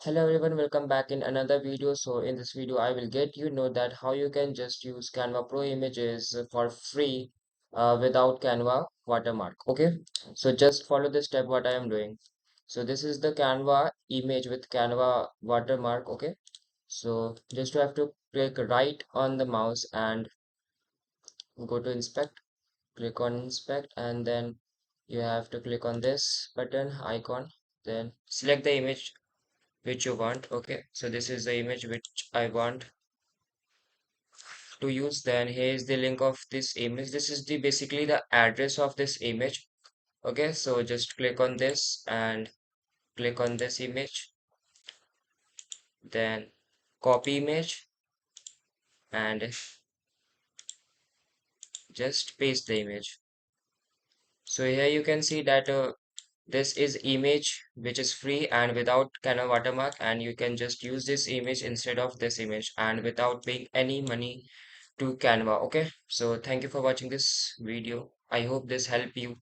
Hello everyone, welcome back in another video. So in this video, I will get you know that how you can just use Canva Pro images for free without Canva watermark. Okay, so just follow the step what I am doing. So this is the Canva image with Canva watermark. Okay, so just you have to click right on the mouse and go to inspect. Click on inspect and then you have to click on this button icon. Then select the image which you want. Okay, so this is the image which I want to use. Then here is the link of this image. This is the basically the address of this image. Okay, so just click on this and click on this image, then copy image and just paste the image. So here you can see that this is image which is free and without kind of watermark, and you can just use this image instead of this image and without paying any money to Canva. Okay, so thank you for watching this video. I hope this helped you.